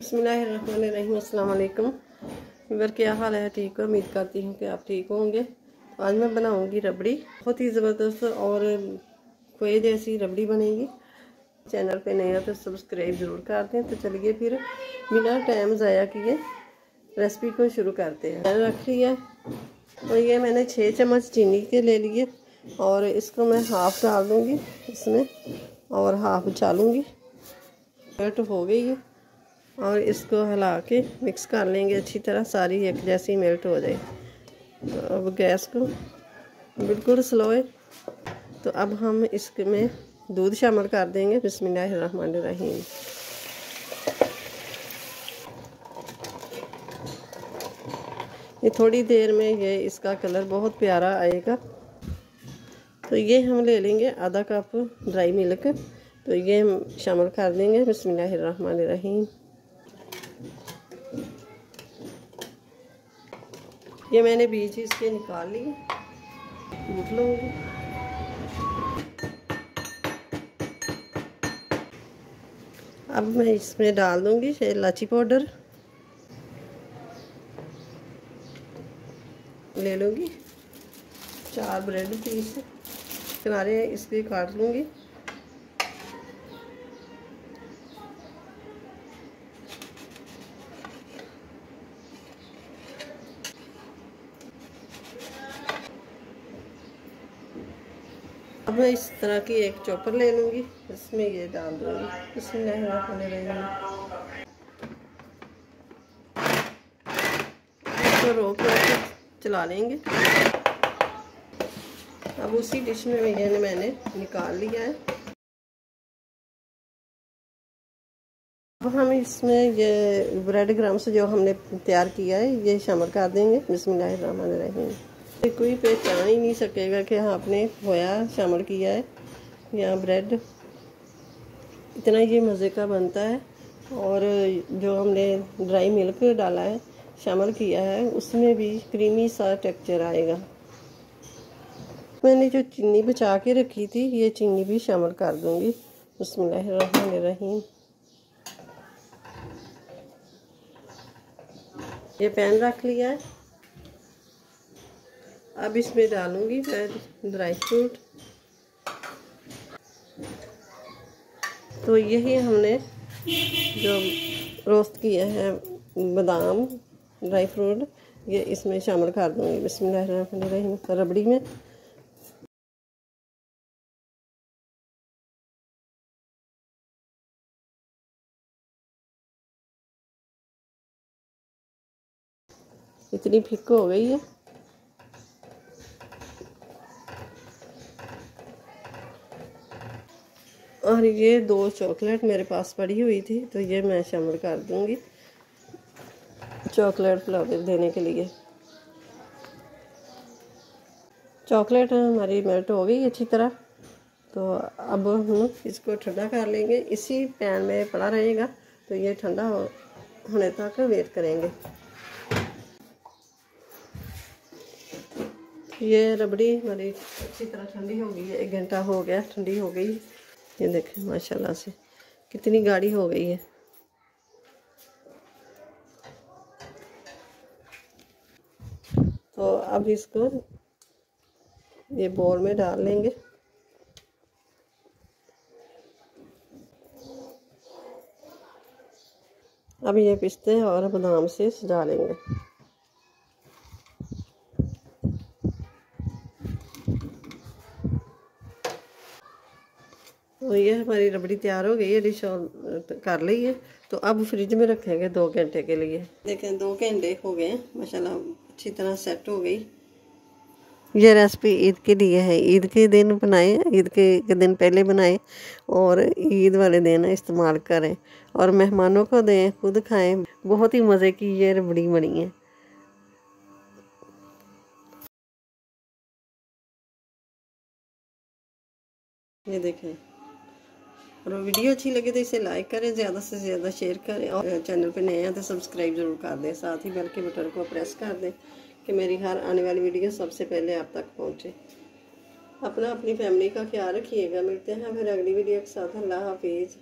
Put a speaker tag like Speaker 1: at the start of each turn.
Speaker 1: बिस्मिल्लाहिर्रहमानिर्रहीम। अस्सलाम वालेकुम। वीवर, क्या हाल है? ठीक हो? उम्मीद करती हूँ कि आप ठीक होंगे। तो आज मैं बनाऊँगी रबड़ी। बहुत ही ज़बरदस्त और खोए जैसी रबड़ी बनेगी। चैनल पे नए हो तो सब्सक्राइब ज़रूर कर दें। तो चलिए फिर बिना टाइम ज़ाया किए रेसिपी को शुरू करते हैं। मैंने रख लिया तो ये मैंने 6 चम्मच चीनी के ले लिए और इसको मैं हाफ़ डाल दूँगी इसमें और हाफ़ उछालूँगी। कट हो गई है और इसको हिला के मिक्स कर लेंगे अच्छी तरह, सारी एक जैसी मेल्ट हो जाए। तो अब गैस को बिल्कुल स्लो है। तो अब हम इसमें दूध शामिल कर देंगे। बिस्मिल्लाहिर्रहमानिर्रहीम। ये थोड़ी देर में ये इसका कलर बहुत प्यारा आएगा। तो ये हम ले लेंगे आधा कप ड्राई मिल्क। तो ये हम शामिल कर देंगे। बिस्मिल्लाहिर्रहमानिर्रहीम। ये मैंने बीज इसके निकाल लिए, कूट लूँगी। अब मैं इसमें डाल दूँगी इलायची पाउडर, ले लूँगी 4 ब्रेड पीस, किनारे इसके काट लूँगी। अब मैं इस तरह की एक चॉपर ले लूँगी, इसमें ये डाल दूँगी। इसमें इसको रोक के चला लेंगे। अब उसी डिश में ये मैंने निकाल लिया है। अब हम इसमें ये ब्रेड क्रम्स जो हमने तैयार किया है ये शामिल कर देंगे। बिस्मिल्लाहिर्रहमानिर्रहीम। कोई पहचान ही नहीं सकेगा कि हाँ आपने खोया शामिल किया है या ब्रेड। इतना ये मज़े का बनता है। और जो हमने ड्राई मिल्क डाला है, शामिल किया है, उसमें भी क्रीमी सा टेक्सचर आएगा। मैंने जो चीनी बचा के रखी थी ये चीनी भी शामिल कर दूंगी। बिस्मिल्लाहिर्रहमानिर्रहीम। ये पैन रख लिया है। अब इसमें डालूंगी मैं ड्राई फ्रूट। तो यही हमने जो रोस्ट किया है बादाम ड्राई फ्रूट, ये इसमें शामिल कर दूंगी। बिस्मिल्लाहिर्रहमानिर्रहीम। रबड़ी में इतनी थिक हो गई है। और ये 2 चॉकलेट मेरे पास पड़ी हुई थी तो ये मैं शामिल कर दूंगी चॉकलेट फ्लेवर देने के लिए। चॉकलेट हमारी मेल्ट हो गई अच्छी तरह। तो अब हम इसको ठंडा कर लेंगे। इसी पैन में पड़ा रहेगा तो ये ठंडा होने तक वेट करेंगे। ये रबड़ी हमारी अच्छी तरह ठंडी हो गई है। 1 घंटा हो गया ठंडी हो गई। ये देखें माशाल्लाह से कितनी गाढ़ी हो गई है। तो अब इसको ये बोल में डाल लेंगे। अब ये पिस्ते और बादाम से सजा लेंगे। तो ये हमारी रबड़ी तैयार हो गई है। डिश और कर ली है। तो अब फ्रिज में रखेंगे 2 घंटे के लिए। देखें 2 घंटे हो गए माशाल्लाह, अच्छी तरह सेट हो गई। ये रेसिपी ईद के लिए है। ईद के दिन बनाए, ईद के दिन पहले बनाए और ईद वाले दिन इस्तेमाल करें और मेहमानों को दें, खुद खाएं। बहुत ही मज़े की ये रबड़ी बनी है। ये देखें। और वीडियो अच्छी लगे तो इसे लाइक करें, ज़्यादा से ज़्यादा शेयर करें और चैनल पे नए हैं तो सब्सक्राइब ज़रूर कर दें। साथ ही बेल के बटन को प्रेस कर दें कि मेरी हर आने वाली वीडियो सबसे पहले आप तक पहुंचे। अपनी फैमिली का ख्याल रखिएगा। मिलते हैं फिर अगली वीडियो के साथ। अल्लाह हाफिज़।